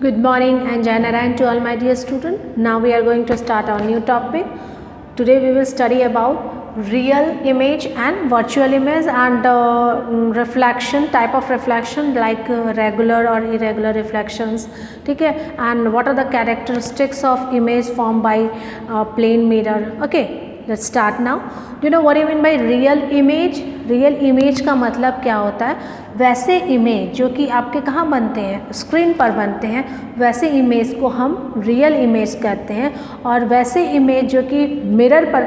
Good morning and Jai Narayan to all my dear students. Now we are going to start our new topic. Today we will study about real image and virtual image and reflection, type of reflection like regular or irregular reflections. ठीक है, and what are the characteristics of image formed by plane mirror. Okay, let's start now. Do you know what I mean by real image? Real image का मतलब क्या होता है? वैसे image जो कि आपके कहाँ बनते हैं, स्क्रीन पर बनते हैं, वैसे इमेज को हम रियल इमेज कहते हैं। और वैसे इमेज जो कि मिरर पर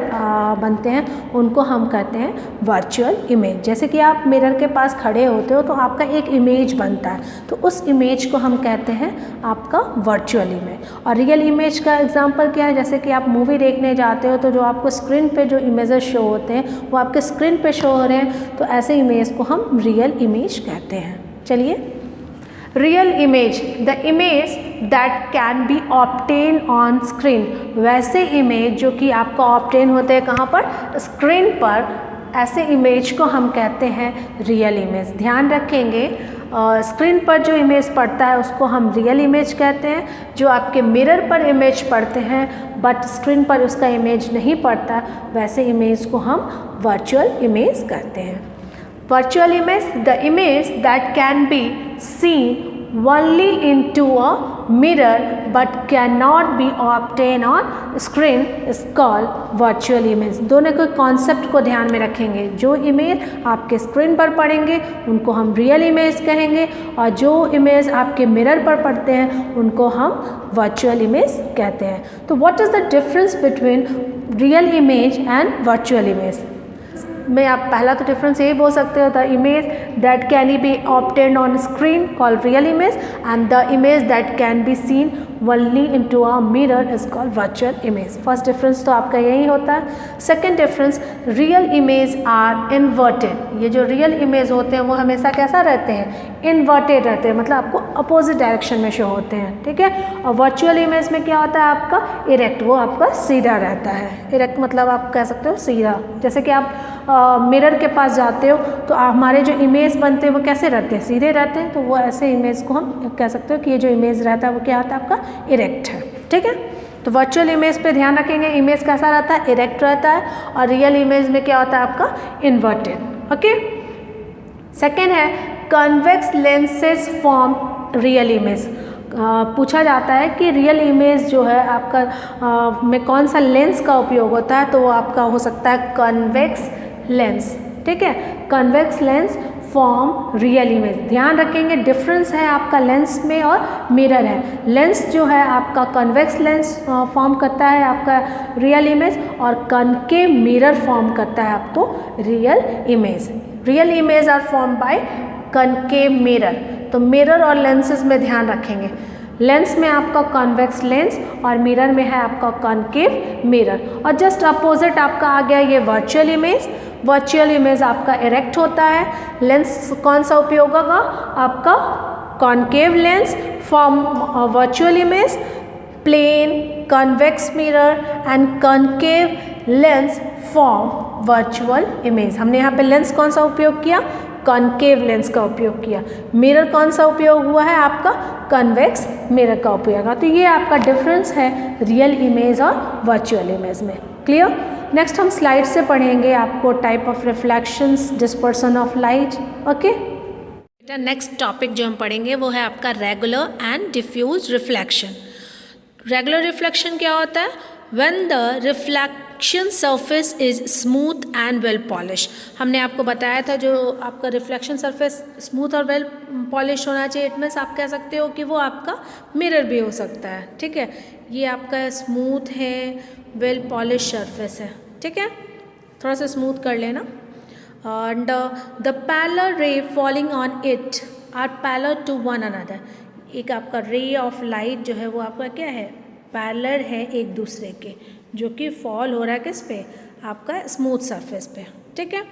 बनते हैं उनको हम कहते हैं वर्चुअल इमेज। जैसे कि आप मिरर के पास खड़े होते हो तो आपका एक इमेज बनता है, तो उस इमेज को हम कहते हैं आपका वर्चुअल इमेज। और रियल इमेज का एग्जांपल क्या है? जैसे कि आप मूवी देखने जाते हो तो जो आपको स्क्रीन पे जो इमेजेस शो होते हैं वो आपके स्क्रीन पे शो हो रहे हैं, तो ऐसे इमेज को हम रियल इमेज कहते हैं। चलिए, real image, the image that can B obtain on screen. वैसे इमेज जो कि आपका ऑब्टेन होते हैं कहाँ पर? स्क्रीन पर। ऐसे इमेज को हम कहते हैं रियल इमेज। ध्यान रखेंगे, स्क्रीन पर जो इमेज पड़ता है उसको हम रियल इमेज कहते हैं। जो आपके मिरर पर इमेज पड़ते हैं बट स्क्रीन पर उसका इमेज नहीं पड़ता, वैसे इमेज को हम वर्चुअल इमेज कहते हैं। Virtual image, the image that can be scene only into a mirror but cannot be obtained on screen is called virtual image। दोनों के कॉन्सेप्ट को ध्यान में रखेंगे। जो इमेज आपके स्क्रीन पर पड़ेंगे उनको हम रियल इमेज कहेंगे, और जो इमेज आपके मिरर पर पड़ते हैं उनको हम वर्चुअल इमेज कहते हैं। तो what is the difference between real image and virtual image? में आप पहला तो डिफरेंस यही बोल सकते हो, the image that can be obtained on screen called real image and the image that can be seen only into a mirror is called virtual image. First difference तो आपका यही होता है। Second difference, real image are inverted. ये जो real image होते हैं वो हमेशा कैसा रहते हैं? इन्वर्टेड रहते हैं, मतलब आपको अपोजिट डायरेक्शन में शो होते हैं। ठीक है। और वर्चुअल इमेज में क्या होता है आपका? इरेक्ट, वो आपका सीधा रहता है। इरेक्ट मतलब आप कह सकते हो सीधा। जैसे कि आप मिरर के पास जाते हो तो हमारे जो इमेज बनते हैं वो कैसे रहते हैं? सीधे रहते हैं। तो वो ऐसे इमेज को हम कह सकते हो कि ये जो इमेज रहता है वो क्या होता है? आपका इरेक्ट है। ठीक है। तो वर्चुअल इमेज पे ध्यान रखेंगे, इमेज कैसा रहता है? इरेक्ट रहता है। और रियल इमेज में क्या होता है आपका? इन्वर्टेड। ओके। सेकेंड है, convex lenses form real image. पूछा जाता है कि रियल इमेज जो है आपका में कौन सा लेंस का उपयोग होता है? तो वो आपका हो सकता है कन्वेक्स लेंस। ठीक है। Convex lens form real image. ध्यान रखेंगे, डिफरेंस है आपका लेंस में और मिरर है। लेंस जो है आपका कन्वेक्स लेंस फॉर्म करता है आपका रियल इमेज, और कनकेव मिरर फॉर्म करता है आपको real image. Real image are form by concave mirror. तो मिरर और लेंसेज में ध्यान रखेंगे, लेंस में आपका कॉन्वेक्स लेंस और मिरर में है आपका कॉन्केव मिरर। और जस्ट अपोजिट आपका आ गया ये वर्चुअल इमेज। वर्चुअल इमेज आपका इरेक्ट होता है। लेंस कौन सा उपयोग होगा? आपका concave lens form virtual image, plane convex mirror and concave lens form virtual image. हमने यहाँ पे लेंस कौन सा उपयोग किया? कॉन्केव लेंस का उपयोग किया। मिरर कौन सा उपयोग हुआ है? आपका कन्वेक्स मिरर का उपयोग है। तो ये आपका डिफरेंस है रियल इमेज और वर्चुअल इमेज में। क्लियर? नेक्स्ट हम स्लाइड से पढ़ेंगे आपको type of reflections, dispersion of light. Okay, बेटा नेक्स्ट टॉपिक जो हम पढ़ेंगे वो है आपका regular and diffuse reflection. Regular reflection क्या होता है? When the reflection surface is smooth and well polish. हमने आपको बताया था जो आपका रिफ्लेक्शन सरफेस स्मूथ और वेल पॉलिश होना चाहिए। इट मीन्स आप कह सकते हो कि वो आपका मिरर भी हो सकता है। ठीक है। ये आपका स्मूथ है, वेल पॉलिश सरफेस है। ठीक है, थोड़ा सा स्मूथ कर लेना। And the parallel ray falling on it are parallel to one another. एक आपका रे ऑफ लाइट जो है वो आपका क्या है? पैरेलल है एक दूसरे के, जो कि फॉल हो रहा है किस पे? आपका स्मूथ सरफेस पे। ठीक है।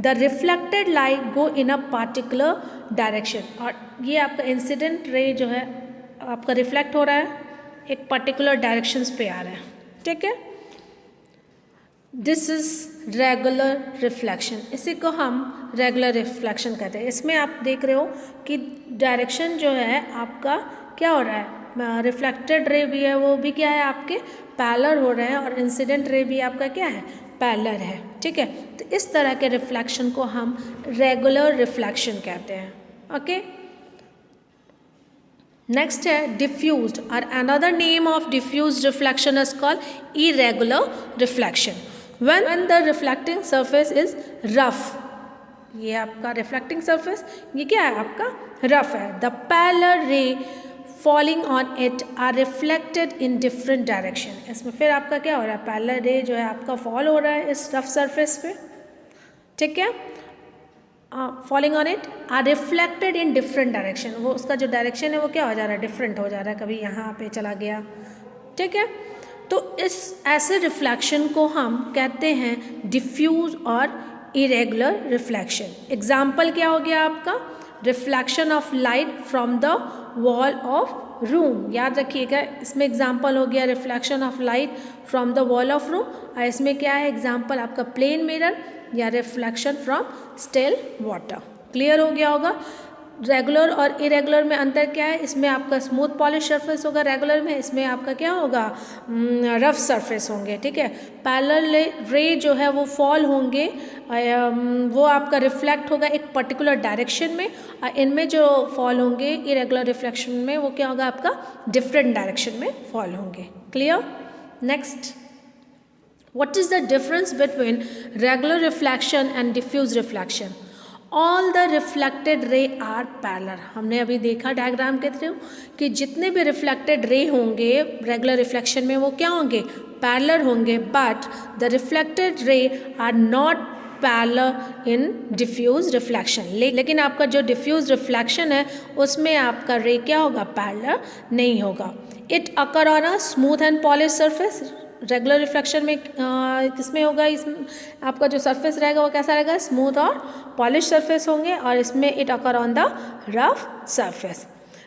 The reflected light go in a particular direction. और ये आपका इंसिडेंट रे जो है आपका रिफ्लेक्ट हो रहा है, एक पर्टिकुलर डायरेक्शंस पे आ रहा है। ठीक है। This is regular reflection. इसी को हम रेगुलर रिफ्लेक्शन कहते हैं। इसमें आप देख रहे हो कि डायरेक्शन जो है आपका क्या हो रहा है, रिफ्लेक्टेड रे भी है वो भी क्या है आपके पैरेलल हो रहे हैं, और इंसिडेंट रे भी आपका क्या है पैरेलल है, ठीक है। तो इस तरह के रिफ्लेक्शन को हम रेगुलर रिफ्लेक्शन कहते हैं, ओके। नेक्स्ट है डिफ्यूज्ड, और another name of diffused reflection is called irregular reflection. When the reflecting surface is rough, ये आपका रिफ्लेक्टिंग सरफेस ये क्या है आपका रफ है, the parallel ray falling on it are reflected in different direction. इसमें फिर आपका क्या हो रहा है, पैरेलल रे जो है आपका फॉल हो रहा है इस रफ सरफेस पे, ठीक है। Falling on it are reflected in different direction, वो उसका जो डायरेक्शन है वो क्या हो जा रहा है डिफरेंट हो जा रहा है, कभी यहाँ पे चला गया, ठीक है। तो इस ऐसे रिफ्लेक्शन को हम कहते हैं डिफ्यूज और इरेगुलर रिफ्लेक्शन। एग्जाम्पल क्या हो गया आपका, reflection of light from the wall of room, याद रखिएगा इसमें एग्जाम्पल हो गया reflection of light from the wall of room, और इसमें क्या है एग्जाम्पल आपका प्लेन मिरर या reflection from still water. Clear हो गया होगा। रेगुलर और इरेगुलर में अंतर क्या है, इसमें आपका स्मूथ पॉलिश सरफेस होगा रेगुलर में, इसमें आपका क्या होगा रफ सरफेस होंगे, ठीक है। पैरेलल रे जो है वो फॉल होंगे, वो आपका रिफ्लेक्ट होगा एक पर्टिकुलर डायरेक्शन में, और इनमें जो फॉल होंगे इरेगुलर रिफ्लेक्शन में वो क्या होगा आपका डिफरेंट डायरेक्शन में फॉल होंगे। Clear. Next, what is the difference between regular reflection and diffuse reflection? All the reflected ray are parallel। हमने अभी देखा डायग्राम के थ्रू कि जितने भी रिफ्लेक्टेड रे होंगे रेगुलर रिफ्लेक्शन में वो क्या होंगे पैरेलल होंगे, but the reflected ray are not parallel in diffuse reflection. लेकिन आपका जो डिफ्यूज रिफ्लेक्शन है उसमें आपका रे क्या होगा पैरेलल नहीं होगा। It occur on a smooth and polish surface. Regular reflection में किसमें होगा, इस आपका जो सरफेस रहेगा वो कैसा रहेगा स्मूथ और पॉलिश सरफेस होंगे, और इसमें it occur on the rough surface.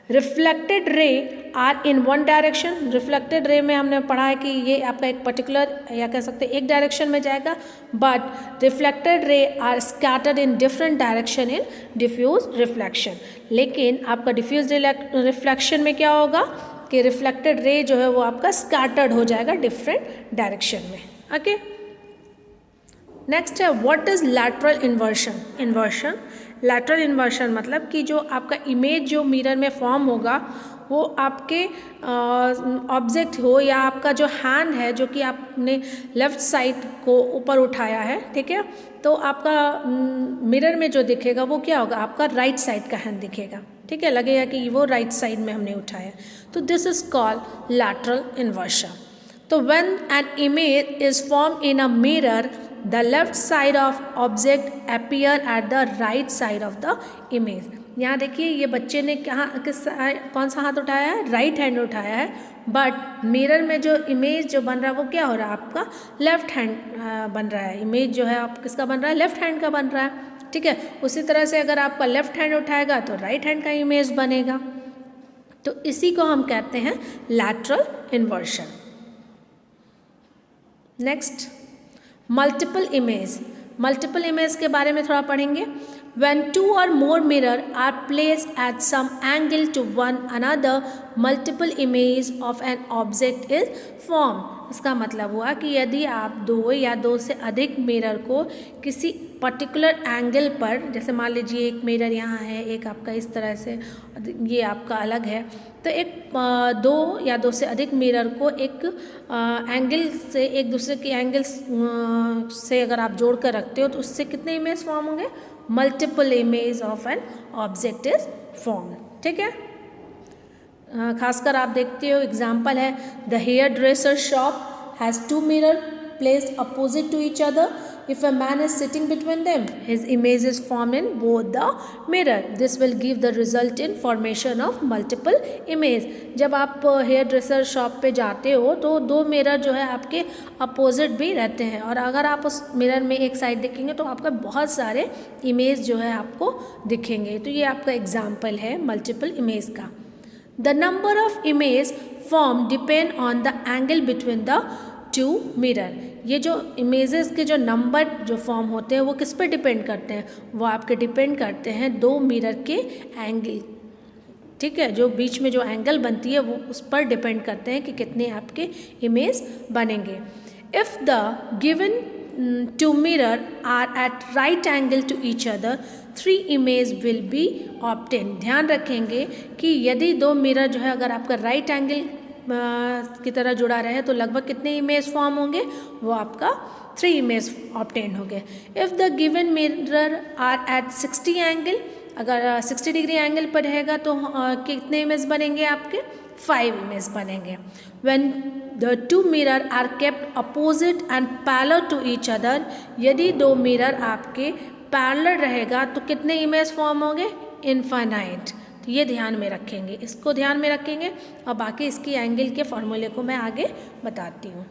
Reflected ray are in one direction. Reflected ray में हमने पढ़ा है कि ये आपका एक पर्टिकुलर या कह सकते हैं एक डायरेक्शन में जाएगा, but reflected ray are scattered in different direction in diffuse reflection. लेकिन आपका डिफ्यूज रिफ्लेक्शन में क्या होगा कि रिफ्लेक्टेड रे जो है वो आपका स्कैटर्ड हो जाएगा डिफरेंट डायरेक्शन में, ओके। नेक्स्ट है what is lateral inversion. Inversion, lateral inversion मतलब कि जो आपका इमेज जो मिरर में फॉर्म होगा वो आपके ऑब्जेक्ट हो या आपका जो हैंड है जो कि आपने लेफ्ट साइड को ऊपर उठाया है, ठीक है, तो आपका मिरर में जो दिखेगा वो क्या होगा आपका राइट साइड का हैंड दिखेगा, ठीक है, लगेगा कि वो राइट साइड में हमने उठाया, तो this is called lateral inversion. तो when an image is form in a mirror the left side of object appear at the right side of the image. यहाँ देखिए ये बच्चे ने कौन सा हाथ उठाया है, राइट हैंड उठाया है, बट मिरर में जो इमेज जो बन रहा है वो क्या हो रहा है आपका लेफ्ट हैंड बन रहा है। इमेज जो है आप किसका बन रहा है लेफ्ट हैंड का बन रहा है, ठीक है। उसी तरह से अगर आपका लेफ्ट हैंड उठाएगा तो राइट हैंड का इमेज बनेगा, तो इसी को हम कहते हैं lateral inversion. Next, multiple image. Multiple image के बारे में थोड़ा पढ़ेंगे। When two or more mirror are placed at some angle to one another, multiple image of an object is formed। इसका मतलब हुआ कि यदि आप दो या दो से अधिक मिरर को किसी पर्टिकुलर एंगल पर, जैसे मान लीजिए एक मिरर यहाँ है, एक आपका इस तरह से, ये आपका अलग है, तो एक दो या दो से अधिक मिरर को एक एंगल से एक दूसरे के एंगल से अगर आप जोड़ कर रखते हो तो उससे कितने इमेज फॉर्म होंगे, multiple image of an object is form, ठीक है। खासकर आप देखते हो एग्जाम्पल है the hair dresser shop has two mirror placed opposite to each other. If a man is sitting between them, his image is formed in both the mirror. This will give the result in formation of multiple image. जब आप hair dresser shop पे जाते हो तो दो mirror जो है आपके अपोजिट भी रहते हैं, और अगर आप उस मिरर में एक साइड देखेंगे तो आपका बहुत सारे इमेज जो है आपको दिखेंगे। तो ये आपका एग्जाम्पल है मल्टीपल इमेज का। The number of image form depend on the angle between the two mirror. ये जो इमेजेस के जो नंबर जो फॉर्म होते हैं वो किस पे डिपेंड करते हैं, वो आपके डिपेंड करते हैं दो मिरर के एंगल ठीक है, जो बीच में जो एंगल बनती है वो उस पर डिपेंड करते हैं कि कितने आपके इमेज बनेंगे। If the given two mirror are at right angle to each other 3 image will be obtain. ध्यान रखेंगे कि यदि 2 मिरर जो है अगर आपका राइट एंगल की तरह जुड़ा रहे तो लगभग कितने इमेज फॉर्म होंगे, वो आपका 3 इमेज ऑब्टेन होंगे। If the given mirror are at 60 angle, अगर 60 डिग्री एंगल पर रहेगा तो कितने इमेज बनेंगे आपके, 5 इमेज बनेंगे। When the 2 mirror are kept opposite and parallel to each other, यदि 2 मिरर आपके पैरेलल रहेगा तो कितने इमेज फॉर्म होंगे, इनफाइनाइट। तो ये ध्यान में रखेंगे, इसको ध्यान में रखेंगे और बाकी इसकी एंगल के फॉर्मूले को मैं आगे बताती हूँ।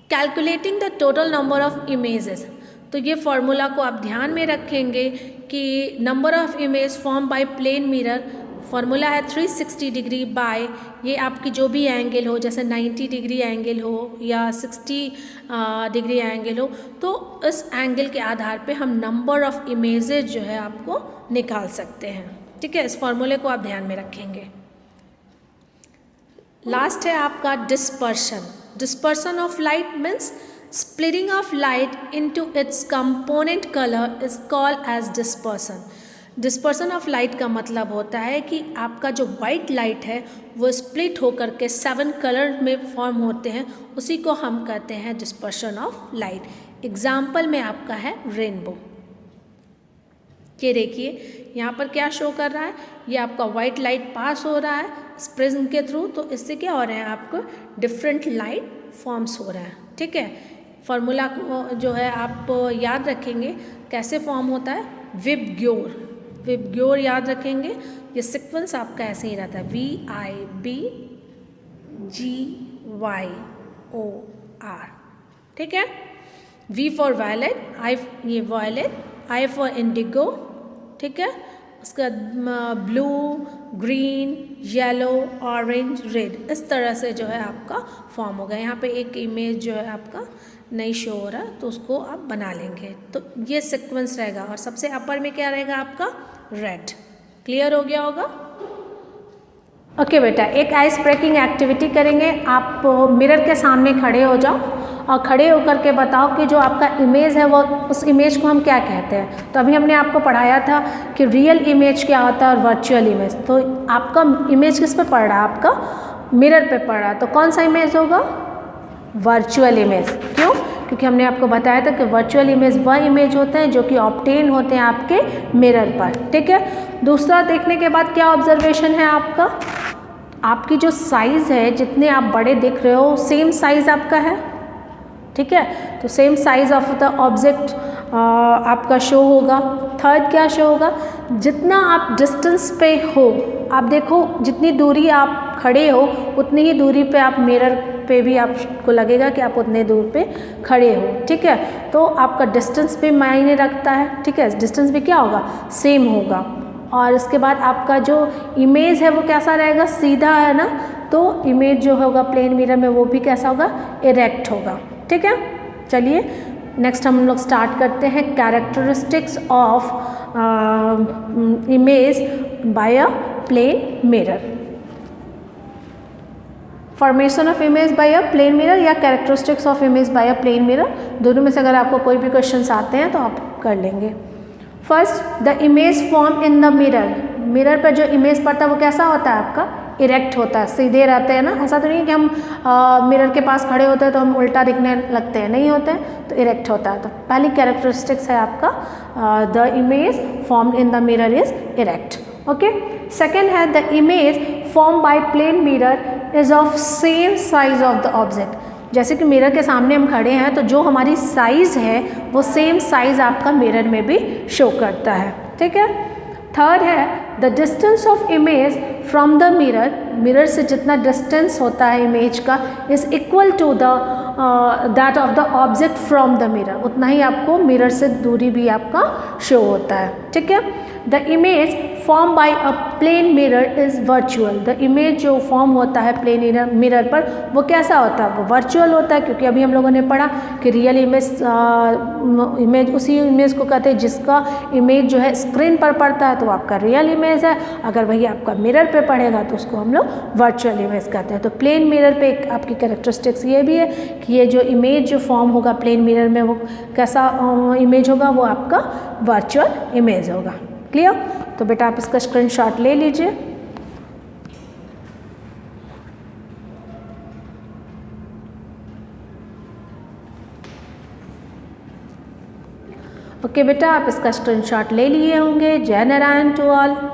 Calculating the total number of images, तो ये फॉर्मूला को आप ध्यान में रखेंगे कि number of image form by plane mirror, formula है 360 डिग्री बाय ये आपकी जो भी एंगल हो, जैसे 90 डिग्री एंगल हो या 60 डिग्री एंगल हो, तो इस एंगल के आधार पे हम नंबर ऑफ इमेजेस जो है आपको निकाल सकते हैं। ठीक है, इस फॉर्मूले को आप ध्यान में रखेंगे। लास्ट है आपका dispersion. Dispersion of light means splitting of light into its component color is called as dispersion. Dispersion of light का मतलब होता है कि आपका जो वाइट लाइट है वो स्प्लिट होकर के 7 कलर में फॉर्म होते हैं, उसी को हम कहते हैं डिस्पर्शन ऑफ लाइट। एग्जाम्पल में आपका है रेनबो। ये देखिए यहाँ पर क्या शो कर रहा है, ये आपका वाइट लाइट पास हो रहा है प्रिज्म के थ्रू, तो इससे क्या हो रहा है, आपको डिफरेंट लाइट फॉर्म्स हो रहा है। ठीक है, फॉर्मूला जो है आप याद रखेंगे कैसे फॉर्म होता है, विबग्योर। विबग्योर याद रखेंगे, ये सीक्वेंस आपका ऐसे ही रहता है, VIBGYOR। ठीक है, V फॉर वायलेट, I ये वायलेट, I फॉर इंडिगो। ठीक है, उसका blue, green, yellow, orange, red, इस तरह से जो है आपका फॉर्म होगा। यहाँ पे एक इमेज जो है आपका नहीं शो हो रहा, तो उसको आप बना लेंगे। तो ये सीक्वेंस रहेगा और सबसे अपर में क्या रहेगा आपका, रेड। क्लियर हो गया होगा। ओके बेटा, एक आइस ब्रेकिंग एक्टिविटी करेंगे। आप मिरर के सामने खड़े हो जाओ और खड़े होकर के बताओ कि जो आपका इमेज है वो, उस इमेज को हम क्या कहते हैं। तो अभी हमने आपको पढ़ाया था कि रियल इमेज क्या होता है और वर्चुअल इमेज। तो आपका इमेज किस पे पड़ रहा है, आपका मिरर पे पड़ रहा है, तो कौन सा इमेज होगा, वर्चुअल इमेज। क्यों, क्योंकि हमने आपको बताया था कि वर्चुअल इमेज वह इमेज होते हैं जो कि ऑब्टेन होते हैं आपके मिरर पर। ठीक है, दूसरा देखने के बाद क्या ऑब्जर्वेशन है आपका, आपकी जो साइज़ है, जितने आप बड़े दिख रहे हो सेम साइज़ आपका है। ठीक है, तो same size of the object आपका शो होगा। थर्ड क्या शो होगा, जितना आप डिस्टेंस पे हो, आप देखो जितनी दूरी आप खड़े हो उतनी ही दूरी पे आप मिरर पे भी आपको लगेगा कि आप उतने दूर पे खड़े हो। ठीक है, तो आपका डिस्टेंस भी मायने रखता है। ठीक है, डिस्टेंस भी क्या होगा, सेम होगा। और इसके बाद आपका जो इमेज है वो कैसा रहेगा, सीधा है ना, तो इमेज जो होगा प्लेन मिरर में वो भी कैसा होगा, इरेक्ट होगा। ठीक है, चलिए नेक्स्ट हम लोग स्टार्ट करते हैं characteristics of image by a plane mirror. Formation of image by a plane mirror या characteristics of image by a plane mirror, दोनों में से अगर आपको कोई भी क्वेश्चंस आते हैं तो आप कर लेंगे। First, the image form in the mirror. Mirror पर जो इमेज पड़ता है वो कैसा होता है आपका, इरेक्ट होता है, सीधे रहते हैं ना। ऐसा तो नहीं है कि हम मिरर के पास खड़े होते हैं तो हम उल्टा दिखने लगते हैं, नहीं होते हैं, तो इरेक्ट होता है। तो पहली कैरेक्टरिस्टिक्स है आपका, the image formed in the mirror is erect. Okay, second है the image form by plane mirror is of same size of the object. जैसे कि मिरर के सामने हम खड़े हैं तो जो हमारी साइज़ है वो सेम साइज़ आपका मिरर में भी शो करता है। ठीक है, थर्ड है the distance of image from the mirror. Mirror से जितना डिस्टेंस होता है इमेज का is equal to the that of the object from the mirror, उतना ही आपको मिरर से दूरी भी आपका शो होता है। ठीक है। The image form by a plane mirror is virtual. The image जो फॉर्म होता है प्लेन मिरर पर वो कैसा होता है, वो वर्चुअल होता है, क्योंकि अभी हम लोगों ने पढ़ा कि रियल इमेज उसी इमेज को कहते हैं जिसका इमेज जो है स्क्रीन पर पड़ता है तो आपका रियल इमेज है, अगर वही आपका मिरर पे पड़ेगा तो उसको हम लोग वर्चुअल इमेज कहते हैं। तो प्लेन मिरर पे आपकी कैरेक्टरिस्टिक्स ये भी है कि ये जो इमेज जो फॉर्म होगा प्लेन मिरर में वो कैसा इमेज होगा, वो आपका वर्चुअल इमेज होगा। क्लियर? तो बेटा आप इसका स्क्रीनशॉट ले लीजिए। ओके बेटा, आप इसका स्क्रीनशॉट ले लिए होंगे। जय नारायण टू ऑल।